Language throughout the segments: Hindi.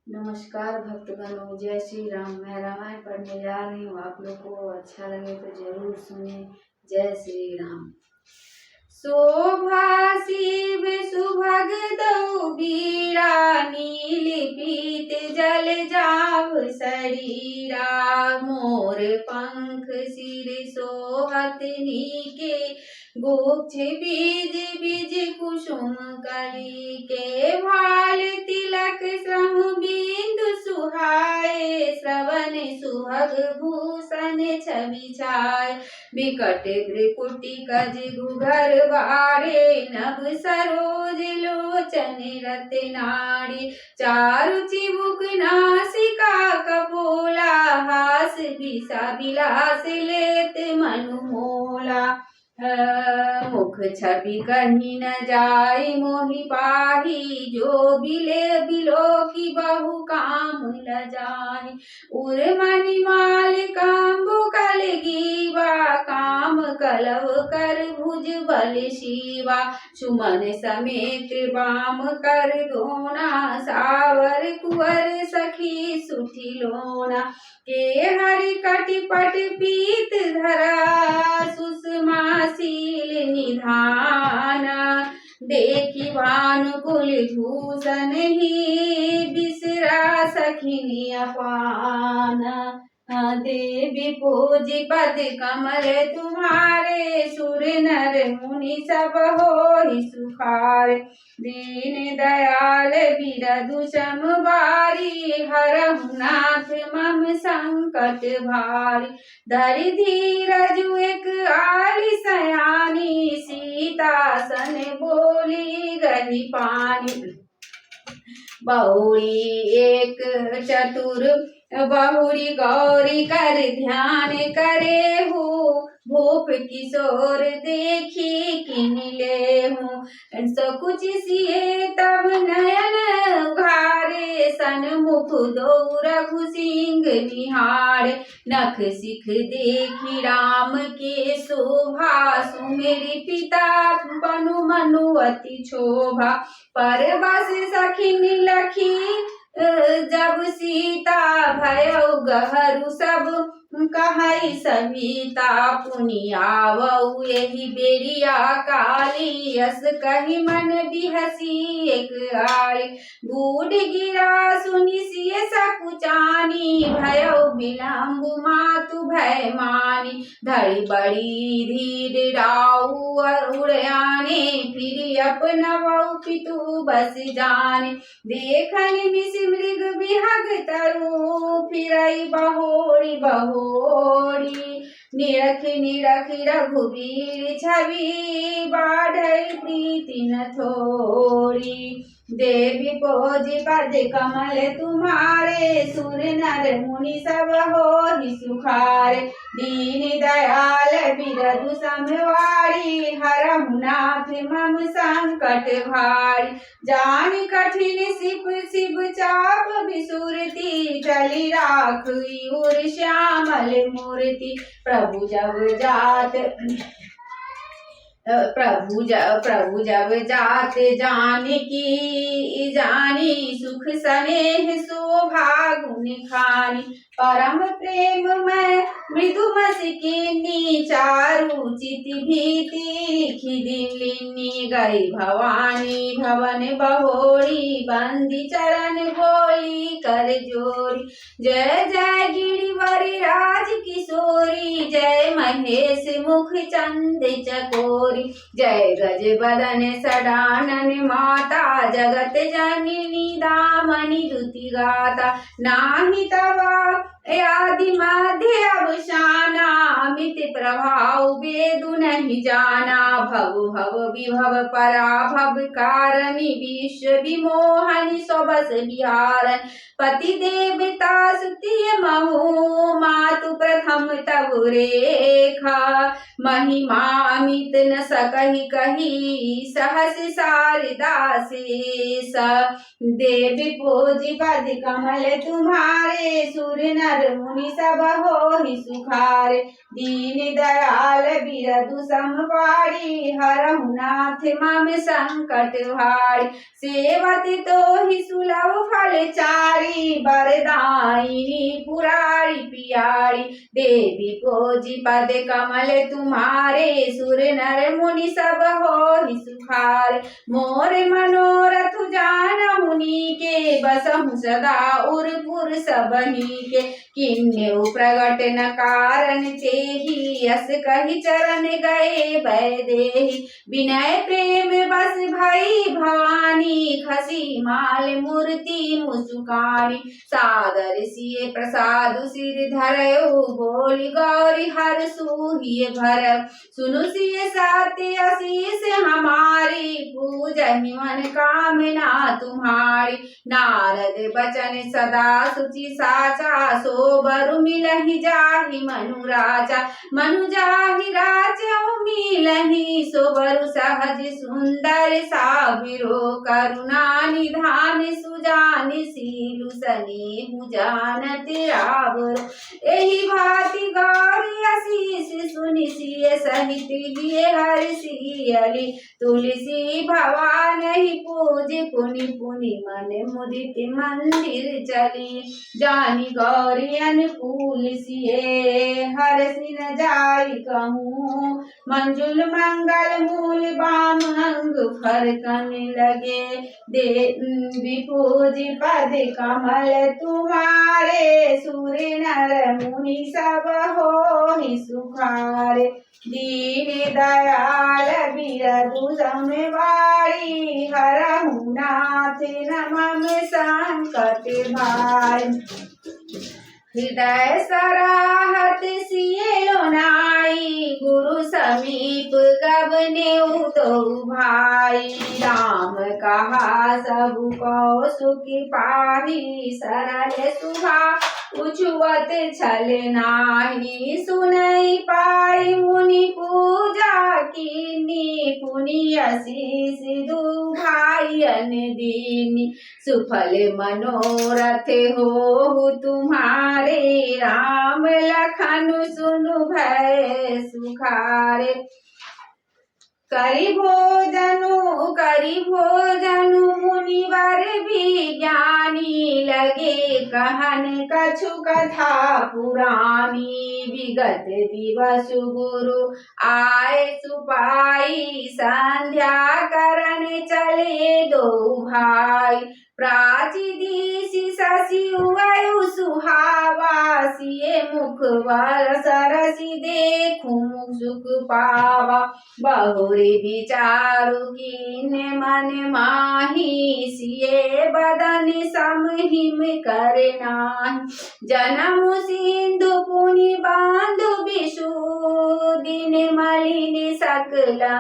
नमस्कार भक्तगणों, जय श्री राम। मैं रामायण पढ़ने जा रही हूँ। आप लोग को अच्छा लगे तो जरूर सुने। जय श्री राम। शोभा शिव सुभग दऊ बीड़ा, नील पीत जल जाव शरीरा। मोर पंख सिर सोहत नीके, गोक्ष बीज बीज कुसुम कली के। भाल तिलक श्रम बिंदु सुहाए, श्रवण सुभग भूषण छवि छाय। बिकट भ्रिकुटी कज घुघर बारे, नभ सरोज लोचन रत्नारी। चारु चिबुक नासिका कपोला, हास बिसा बिलास लेत मनु मोला। मुख छवि कहीं न जाय मोहि पाही, जो बिले बिलो की बहु काम ल जाहि। उर मणि माल कांबु कल गीवा, काम कलव कर भुज बल शिवा। सुमन समेत बाम कर दोना, सावर कुंवर सखी सुठी लोना। के हरि कटिपट पीत धरा, सुषमा शील निधाना। देखी भानुकुल भूषण ही, बिसरा सखिनी अपाना। देवी पूजी पद कमल तुम्हारे, सुर नर मुनि सब होहि सुखारे। दीन दयाल बिरधु सम बारी, हरहु नाथ मम संकट भारी। धरि धीरजु एक आली सयानी, सीता सन बोली गही पानी। बहुरी एक चतुर बहुरी गौरी कर ध्यान करे हो। भूप किशोर देखी किन ले हूँ, सकुच सिए तब नयन उघारे। सन्मुख दो रघु सिंह निहारे, नख सिख देखी राम के शोभा। सुमेरि पिता पनु मनु अति क्षोभा, परबस सखिन लखी जब सीता। भयउ गहरू सब कहै सविता, पुनि आवऊ एहि बेरिया काली। यस कहि मन बिहसी एक आली, बूढ़ गिरा सुनि सिय सकुचानी। भयउ विलम्ब मातु भय मानी, धरि बड़ी धीर राउ उड़याने। फिर अपनवउ पितु बस जाने, देखन मिस मृग बिहग तरु। फिरई बहोरी बहोरी, निरखि निरखि रघुबीर छवि। बाढ़ई प्रीति न थोरी, देवी पोजी पद कमल तुम्हारे। सुर नर मुनि सब होहि सुखारे, दीन दयाल बिरधु समवारी। हरहु नाथ मम संकट भारी, जानि कठिन सिप शिव चाप बिसुरती। चली राखी उर श्यामल मूर्ति, प्रभु जब जात जानकी जानी। सुख स्नेह शोभा गुण खानी, परम प्रेम मैं मृदुमसिकिनी। चारु चित भीति लिखि दिलिनी, गई भवानी भवन बहोरी। बंदी चरण बोली कर जोरी, जय जय गिरिवरी राज किशोरी। जय महेश मुख चंद चकोरी, जय गज बदन सडानन माता। जगत जननी दामनि दुति गाता, नाहि तवा आदि मध्य अवसाना। अमित प्रभाव वेदु नहीं जाना, भव भव विभव पराभव कारणि। विश्व विमोहन स्वबस विहारन, पति देवता सुतिय महु। मातु प्रथम तब रेखा, महिमा अमित न सकहि कही। सहस शारदा शेष, देवी पूजी पद कमल तुम्हारे। सुर नर मुनि सब होहि सुखारे, दीन दयाल बिरधु समवारी। हरहु नाथ मम संकट भारी, सेवत तोहि सुलभ फल चारी। बरदायिनी पुरारी पियारी। देवी पोजी पद कमल तुम्हारे, सुर नर मुनि सब होहि सुखारे। मोर मनोरथ जानहुनि के, बसहु सदा उरपुर सबहि के। किन्नेउ प्रगट न कारण तेहि, यस कहि चरण गए वैदेही। विनय प्रेम बस भई भवानी, खसी माल मूर्ति मुसुकानी। सादर सिए प्रसादु सिर धरऊ, बोली गौरी हर सूहिए भरऊ। सुनु सिए सत्य आशीष हमारी, पूजहि मन कामना तुम्हारी। नारद बचन सदा सुचि साचा, सो बरु मिलहि जाहि मनु राजा। मनु जाहि राजउ मिलहि, सो बरु सहज सुंदर साबिरो। करुणा निधान सुजानि, सीलु सनेहु जानत रावरो। एहि भांति गौरी आशीष सुनि सिय सहित हिय हर्षियली। तुलसी भवानहि पूज पुनि पुनि, मन मुदित मंदिर चली। जानि गौरी अनुकूल सिए, हरषि न जाई कहूँ। मंजुल मंगल मूल बाम अंग, फरकन लगे देवी पूज पद कमल तुम्हारे। सुर नर मुनि सब होहि सुखारे। दीन दयाल बिरधु समवारी, हरहु नाथ नमः संकट भारी। हृदय सराहत सिए लोनाई, गुरु समीप गबनेउ दो भाई। राम कहा सबु को सुख पाहि, सरल सुभाव उछुअत छल नाही। सुनई पाई मुनि पूजा कीनी, पुनि आशीष दु भाइयन दीनी। सुफल मनोरथ होहु तुम्हारे, राम लखन सुनु भय सुखारे। करि भोजनु मुनिवर विज्ञानी, लगे कहन कछु कथा पुरानी। विगत दिवस गुरु आए सुपाई, संध्या करन चले दो भाई। प्राची दिशि शशि वायु सुहावा, सिए मुख वर सरसि देखूं सुख पावा। बहुरी विचारु कीन्ह मन माही, सिए बदन सम हिम कर नाही। जन्म सिंधु पुनि बांधु बिषु, दिन मलिन सकला।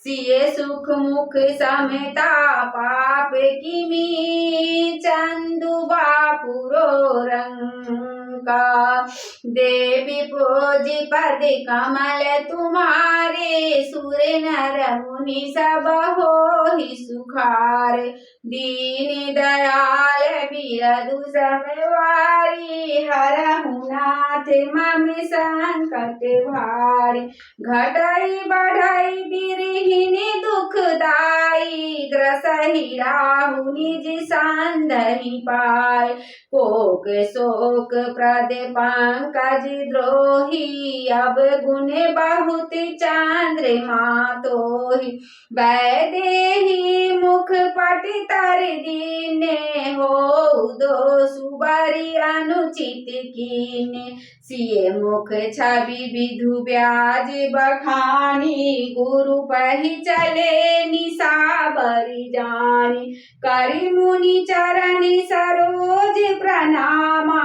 सिए सुख मुख समता पाप किमी, चंदु बापुरो रंका। देवी पूजी पद कमल तुम्हारे, सुर नर मुनि सब होहि सुखारे। दीन दयाल बिरधु समवारी, हरहु नाथ मम संकट भारी। घटई बढ़ई बिरहिनि दुखदाई, ग्रसहि राहु निज संदहि पाय। कोक शोक प्रद पंकज द्रोही, अब गुण बहुत चंद्रमा तोहि। वैदेही मुख पट तर दीने, हो दो सुबरी अनुचित कीने। सिए मुख छवि विधु ब्याज बखानी, गुरु पहि चले निसाबरी जानी। करि मुनि चरण सरोज प्रणामा,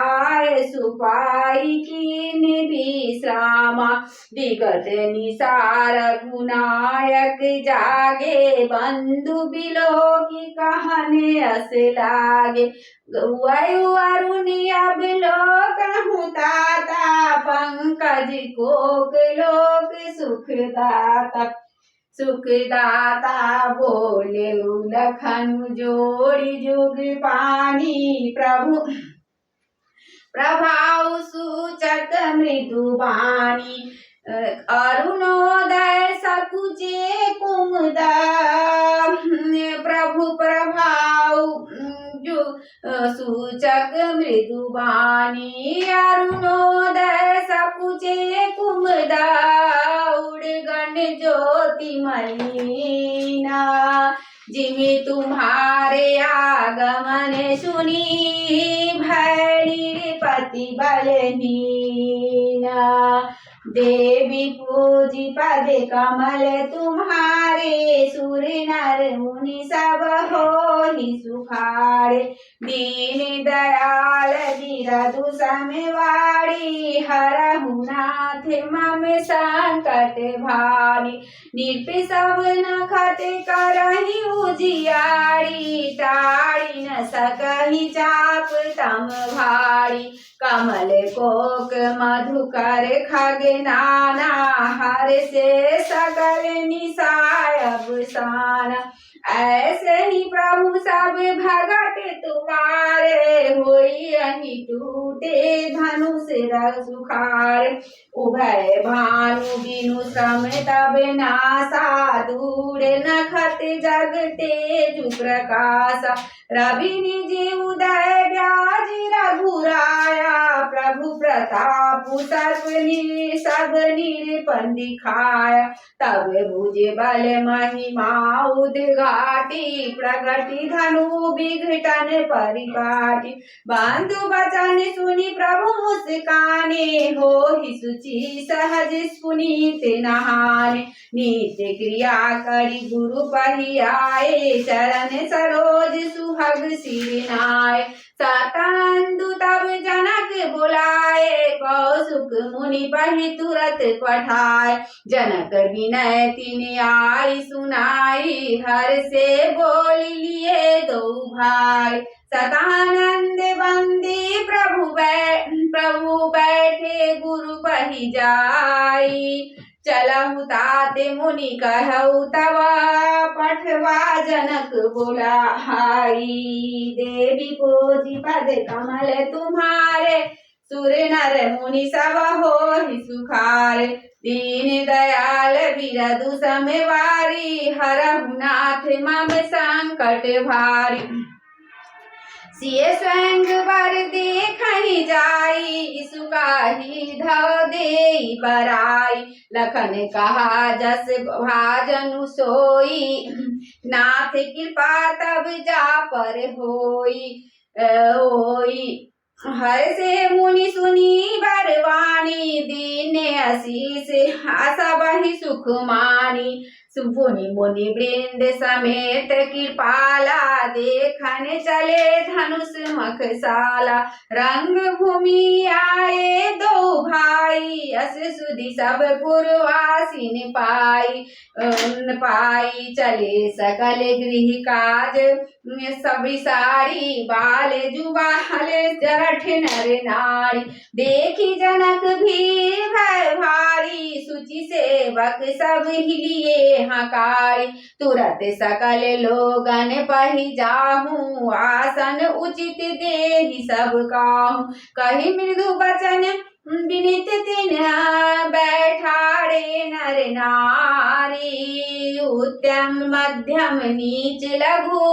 आए सुपाई कीन विश्रामा। विगत निसार गुनायक जागे, बंधु बिलोकी कहने अस लागे। वायु अरुणि अब लोकहु ताता, पंकज कोक लोक सुखदाता। सुखदाता बोले लखन जोड़ी जुग पानी, प्रभु प्रभाव सूचक मृदुबानी। अरुणोदय सकुचे कुमुदा, प्रभु प्रभाव सूचक मृदुबानी अरुणोदय सकुचे कुमदा उड़गन ज्योति मलिना जिमि तुम्हारे आगमन सुनी भय निरपति बलहीना देवी पूजी पद कमल तुम्हारे सुर नर मुनि सब होहि सुखारे दीन दयाल बिरधु समवाड़ी हरहु नाथ मम संकट भारी निर्पि सब नखत करहि उजियारी टाड़ी न सकहि चाप तम भारी कमल कोक मधुकर खग नाना हर से सकल निसाय अवसाना ऐसे ही प्रभु सब भगत तुम्हारे होई अहि टूटे धनुष सुखार उभय भानु बिनु श्रम तब नासा दूर नखत जग तेजु प्रकाशा रवि निज उदय व्याज रघुराया प्रभु प्रताप सब निरपन दिखाया तब भुज बल महिमा उद्घाटी प्रगति धनु विघटन परिपाटी बंधु बचन सुनि प्रभु मुस्काने हो ही सुचि सहज पुनीत नहाने नित्य क्रिया करी गुरु पहियाए चरण सरोज सुहाग सिरनाए सतानंदु तब जनक बुलाए कौसुक मुनि पहि तुरत पठाए जनक विनय तिन आई सुनाई हर से बोल लिए दो भाई सतानंद बंदी प्रभु बैठे गुरु पहि जाई चलहु ताते मुनि कहु तवा पठवा जनक बुलाई देवी पूजी पद कमल तुम्हारे सुर नर मुनि सब होहि सुखारे दीन दयाल बिरधु समवारी हरहु नाथ मम संकट भारी सिय स्वयं वर देखहि जाई सुकाहि धव देई बराई लखन कहा जस भाजनु सोई नाथ कृपा तब जा पर होई हर से मुनि सुनी बरवाणी दीन आशीष आशा बहि सुख मानी सुपुनि मुनि वृंद समेत कृपाला देखन चले धनुष मखसाला रंग भूमि आए दो भाई अस सुधि सब पुरवासिन पाई चले सकल गृह काज सब सारी बाल जुबाल जरठ नर नारी देखी जनक भी भय भारी सुचि सेवक सब हिलिए हकारी तुरत सकल लोगन पहि जाहू आसन उचित देहि सब काहू कहि मृदु बचन विनित तिन बैठारे नर नारी उत्तम मध्यम नीच लघु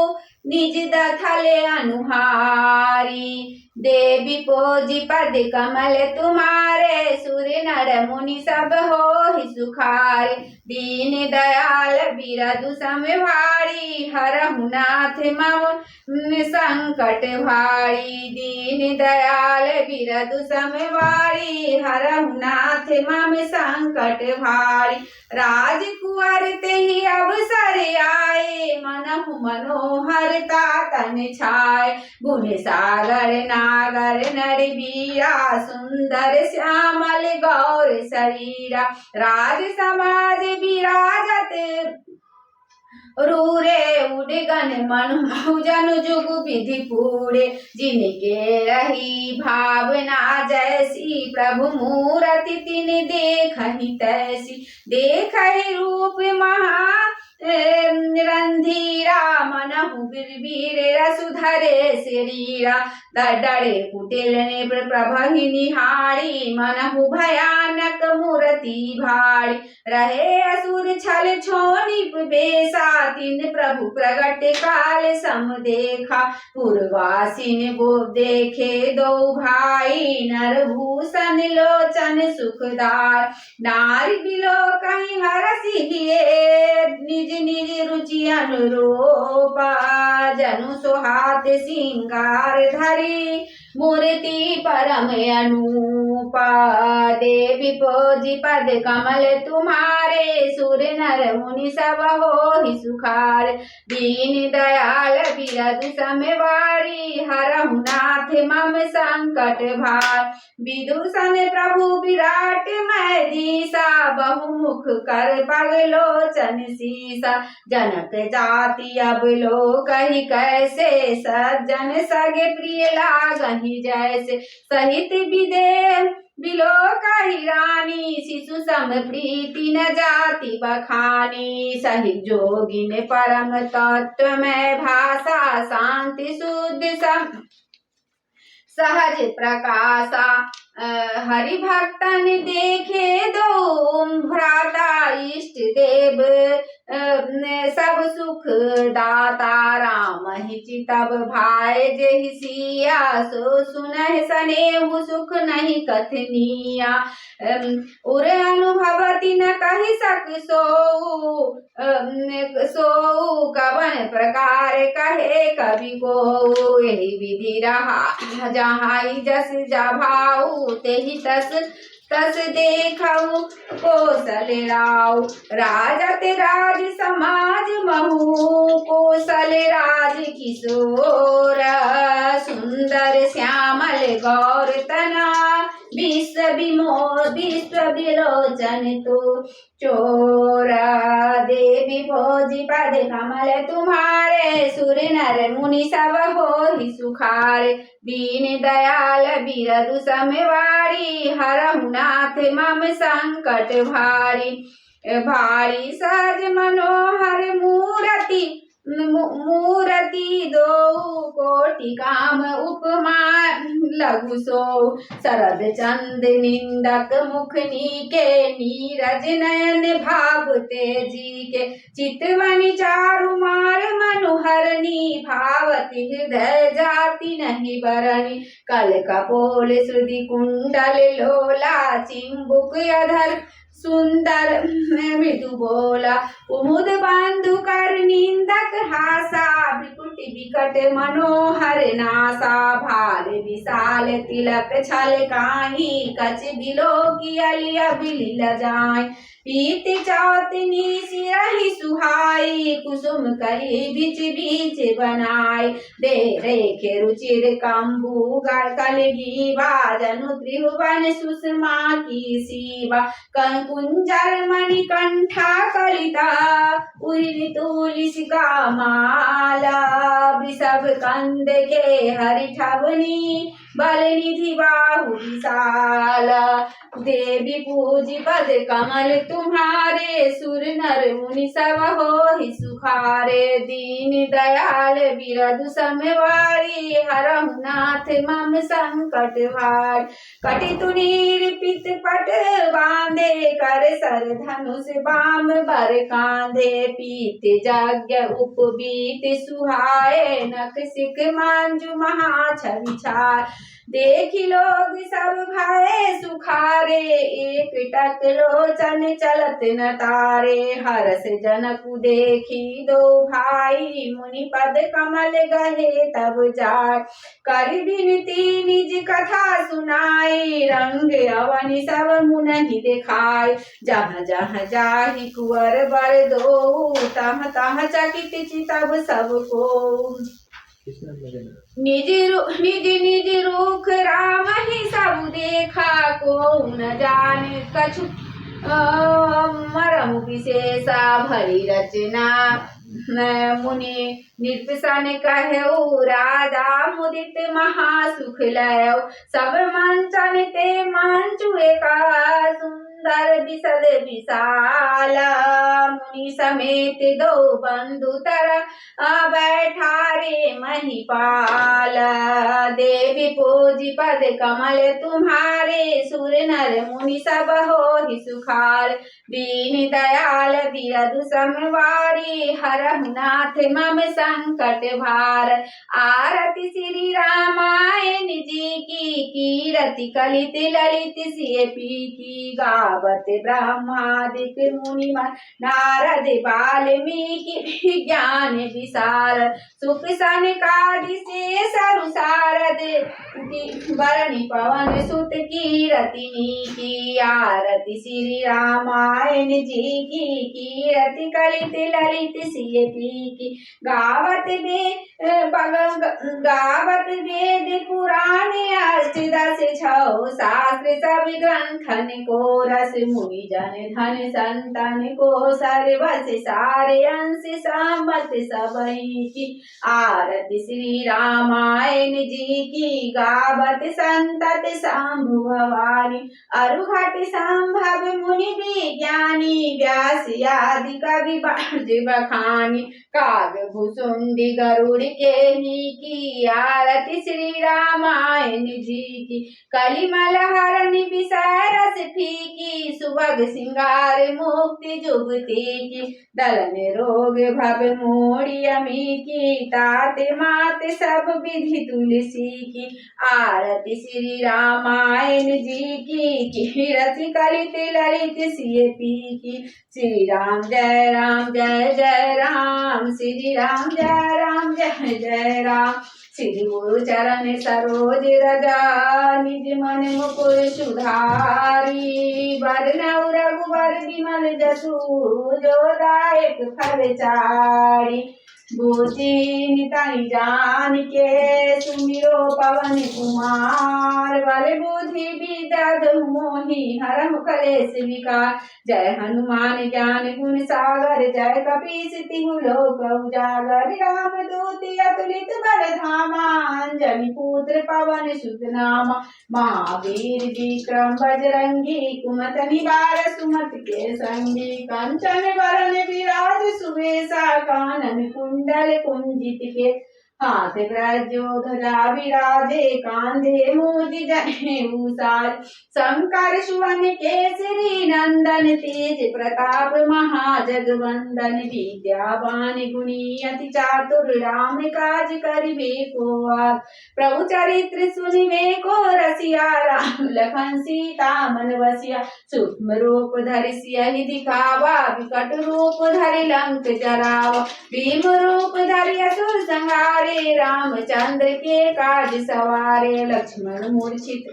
निज दथल अनुहारी देवी पोजी पद कमल तुम्हारे सुर नर मुनि सब होहि सुखारे दीन दयाल बिरधु समवारी हरहु नाथ मम संकट भारी दीन दयाल बिरधु समवारी हरहु नाथ मम संकट भारी राजकुंवर तेहि अवसर आए मनहु मनोहरता तन छाए गुण सागर नागर नर बीरा सुंदर श्यामल गौर शरीरा राज समाज विराजत रूरे उड़गन मनु जन जुग विधि पूरे जिनके रही भावना जैसी प्रभु मूरति तिन देखहि तैसी देखहि रूप महा रंधीरा मनहु वीर रसुधरे शरीरा डरे कुटिल ने प्रभहि निहारी मनहु भयानक मूर्ति भारी रहे असुर छल छोनिप बेसा तिन प्रभु प्रगट काल सम देखा पूर्वासिन वो देखे दो भाई नरभूषण लोचन सुखदार नारी बिलो कहीं हरसी दिए निज निज रुचि अनुरूपा जनु सुहात सिंगार धरी मूर्ति परम अनूपा देवी पोजी पद कमल तुम्हारे सुर नर मुनि सब हो ही सुखार दीन दयाल बिरदु समवारी हरहु नाथ मम संकट भार विदूषण प्रभु विराट मैं दीसा बहुमुख कर पगलोचन सीसा जनक जाति अब लो कही कैसे सज्जन सगे प्रिय लागहि जैसे सहित विदेह बिलो कही रानी शिशु सम प्रीति न जाति बखानी सहित जोगिन परम तत्व में भाषा शांति शुद्ध सम सहज प्रकाशा हरि भक्तन देखे दो भ्राता इष्ट देव सब सुख दाता राम ही चितब भाई जेहि सिया सो सुनहि सनेहु सुख नहीं कथनिया उर अनुभवति न कहि सक सो कवन प्रकार कहे कवि को यही विधि रहा जहाँ जस जाभाऊ तेहि तस देखऊ कौशल राव राजत राज समाज महू कौशल राज किशोर सुंदर श्यामल गौर तना विश्व विलोचन तो चोर देवी भोजी पद कमल तुम्हारे सुर नर मुनि सब हो ही सुखारे दीन दयाल बिरदु समवारी हरहु नाथ मम संकट भारी भारी सहज मनोहर मूरति दो कोटि काम उपमा लघु सो शरद चंद निंदक मुखनी के नीरज नयन भावते जी के चितवनि चारु मार मनुहरनी भावति हृदय जाति नहीं बरनी कल कपोल श्रुति कुंडल लोला चिंबुक अधर सुंदर मृदु बोला कुमुद बंधु कर निंदक हासा विकुट विकट मनोहर नासा भाल विशाल तिलक छल काही कच बिलो की अलिया बिल जाय पीत चौतनी सिरहि सुहाई कुसुम कली बीच बीच बनाई दे रेखे रुचिर कंबू कलगीवा जनु त्रिभुवन सुषमा की सीवा कुंजर मणिकंठा कलिता उर्वि तुलसिका माला वृषभ कंद के हरिठवनी बल निधि बाहु विशाल देवी पूजी पद कमल तुम्हारे सुर नर मुनि सब हो ही सुखारे दीन दयाल बिरदु समवारी हरहु नाथ मम संकट भार कटि तुनीर पित पट बांधे कर सर धनुष बाम बर कांधे पीत जाग्य उपबीत सुहाए नख सिक मांजु महा छवि छाय देखी लोग सब भय सुखारे एक टक लोचन चलत न तारे हरस जनकु देखी दो भाई मुनि पद कमल गहे तब जाय कर बिनती निज कथा सुनाई रंग अवनि सब मुनहि दिखाय जहाँ जहाँ जाहि कुंवर बर दो तहाँ तहाँ चकित चितब सबको निज निज रूख राम ही सब देखा को न जाने कछु मरम विशेषा भरी रचना मुनि निर्पिशन कहु राजा मुदित महासुख लयो सब मंचन ते मंचु एका कर विशद विशाल मुनि समेत दो बंधु तर बैठा रे महिपाल देवी पूजी पद कमल तुम्हारे सुर नर मुनि सब हो ही सुखार दीन दयाल धीरज समवारी हरहु नाथ मम संकट भार आरती श्री रामायण जी की कीरति कलित ललित सिय पी की गावत ब्रह्मादिक मुनि नारद वाल्मीकि ज्ञान विशार सुख सनकादि से सरु सारद वरनि पवन सुत कीरतिनी की आरती श्री रामायण जी की कीरति कलित ललित सिय पी की गावत वेद पुराण अष्टदश छौ शास्त्र सब ग्रंथन को रस मुनि जन धन संतन को सर्वस सारे अंश सम्मत सबई की आरती श्री रामायण जी की गावत संतत शंभु भवानी अरुघट संभव मुनि विज्ञानी व्यास आदि कवि बखानी काग भुसुंडी गरुड़ के ही की आरती श्री रामायण जी की कलिमल हरण विषय रस फीकी सुभग सिंगार मुक्ति जुगती की दलन रोग भव मोड़ी अमी की तात मात सब विधि तुलसी की आरती श्री रामायण जी की कीरति कलित ललित सिय पी की श्री राम जय जय राम श्री राम जय जय राम श्री गुरु चरण सरोज रजा निज मन मुकुर सुधारी वरनउ रघुवर विमल जसु जो दायक फल चारि बूझी निताई जान के सुमिरो पवन कुमार बल बुद्धि विदद मोहि हरम कलेश विकार जय हनुमान ज्ञान गुण सागर जय कपीस तिहु लोक उजागर राम दूत अतुलित बल धामा अंजनी पुत्र पवन सुत नामा महावीर विक्रम बजरंगी कुमत निवार सुमत के संगी कंचन वरण विराज सुवेशा कानन कुंडल कुंजित के हाथ ग्रजो ध्वजा विराजे कांधे मूज जनेऊसाज शंकर सुवन केसरी नंदन तेज प्रताप महाजगवंदन विद्यावान गुणी अति चातुर राम काज करिबे को आग प्रभु चरित्र सुनिबे को रसिया राम लखन सीता मन बसिया सूक्ष्म रूप धरि सियहि दिखावा विकट रूप धरि लंक जरावा भीम रूप धरि असुर संहार रामचंद्र के काज सवारे लक्ष्मण मूर्छित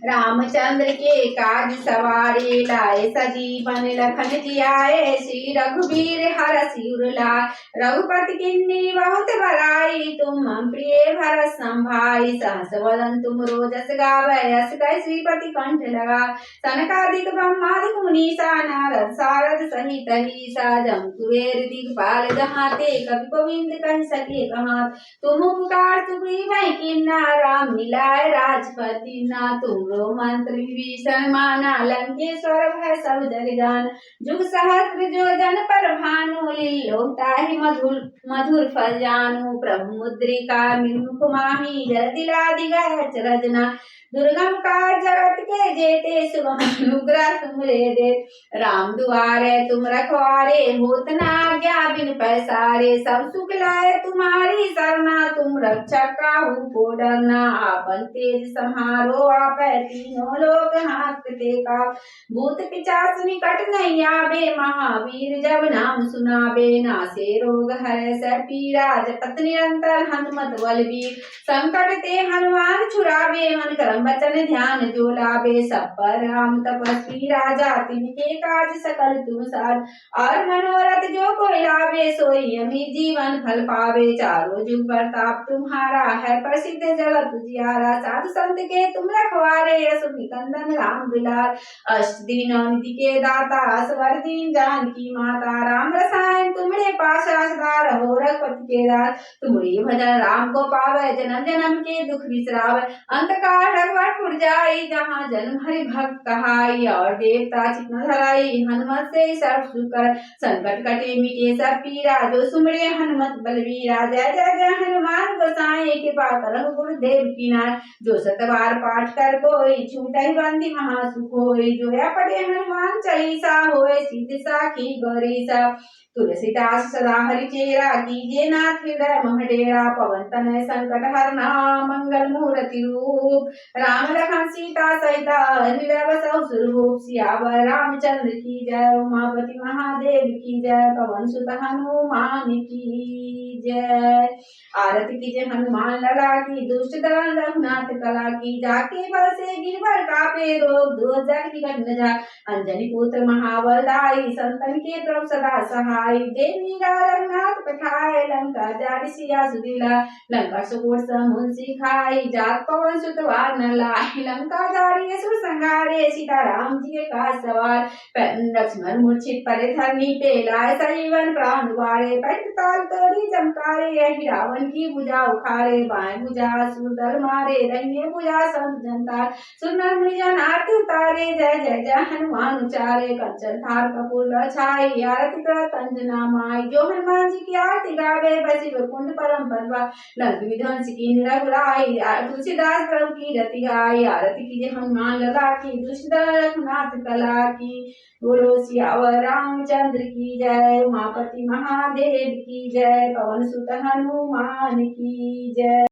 रामचंद्र के काज सवारे लाए सजीवन लखन जियाए श्री रघुवीर हरषि उर लाए रघुपति किन्नी बहुत बड़ाई तुम मम प्रिय भरत संभाई सहस वदन तुम रोजस गावै यस कै श्रीपति कंठ लगा सनकादिक ब्रह्मादिक मुनीसा नारद सारद सहित ईसा जम कुबेर दिगपाल जहाते कवि गोविंद कह सके कहाँ तुम उपकार सुग्रीव किन्ना राम मिलाए राजपति ना तुम मंत्र विभीषण माना लंकेश्वर भय सब जग जान जुग सहस्त्र जो जन पर भानु लीलोताहि मधुर फल जानू प्रभु मुद्रिका निर्मुख माही जलधि लादि गए रजना दुर्गम काज जगत के जेते सुगम अनुग्रह तुमरे दे राम दुआरे तुम रखवारे होत न आज्ञा बिन पैसारे सब सुख लाए तुम्हारी सरना तुम रक्षक काहू को डरना आपन तेज संहारो आप तीनों लोग हाँकते का भूत पिचास निकट नहीं आवे महावीर जब नाम सुनावे नासे रोग हरै सह पीरा जपत निरंतर हनुमत बलबीर संकट ते हनुमान छुड़ावे मन करम वचन ध्यान जो लावे सब पर राम तपस्वी राजा तिनके काज सकल तुम साध और मनोरथ जो कोई लावे सोई अमी जीवन फल पावे चारों जुग प्रताप तुम्हारा है प्रसिद्ध जगत उजियारा साधु संत के तुम रखवारे दुलारे असुर निकंदन राम दुलार अष्ट दीनों निधि के दाता असवर दीन जानकी माता राम रसायन तुमरे पाशा सदा रहो रघुपति के दास तुमरी भजन राम को पावे जन्म जन्म के दुख बिसरावे अंत काल रघुवरपुर जाई जहाँ जन्म हरि भक्त कहाई और देवता चित्त धराई हनुमत से सब सुख कर संकट कटे मिटे सब पीरा जो सुमरे हनुमत बलवीरा जय जय जय हनुमान गोसाई कृपा करहु गुरुदेव की नाथ जो सतबार पाठ कर कोई छूटहि बंदी महासुख होई जो या पढ़े हनुमान चालीसा होए सिद्ध साखी गौरीसा तुलसीदास सदा हरिचेरा कीजिए नाथ हृदय महडेरा पवन तनय संकट हरना मंगल मूर्ति रूप राम लखन सीता सहित हृदय बसहु सुरभूप सियावर रामचंद्र की जय उमापति महादेव की जय पवन सुत हनुमान की जय आरती कीजिए हनुमान लला की दुष्ट दलन रघुनाथ कला की जाके बल से गिरवर कापे रोग दोष जग निकट न जाय अंजनी पुत्र महाबल दाई संतन के प्रभु सदा सहाय देवी रघुनाथ पठाए लंका जारि सिया सुदिला लंका सुकोट समुन सिखाई जात पवन सुत वार न लाई लंका जारि असुर संहारे सीता राम जी के काज सवार लक्ष्मण मूर्छित परे धरनी पे लाए संजीवन प्राण वारे पट ताल तोड़ी चमकारे रावण की भुजा उखारे बाएं भुजा सुरदर मारे दाहिने भुजा संत जनता सुनर मुनिजन आरती उतारे जय जय जय हनुमान उचारे कंचन थार कपूर छाई आरती करत अंजना माई जो हनुमान जी की आरती गावे बसी कुंड परम परवा लंक विध्वंस की निरगुराई तुलसीदास प्रभु की रति गाई आरती कीजिए हनुमान लला की दुष्ट रघुनाथ कला की बोलो सियावर रामचंद्र की जय उमापति महादेव की जय पवन सुत हनुमान की जय।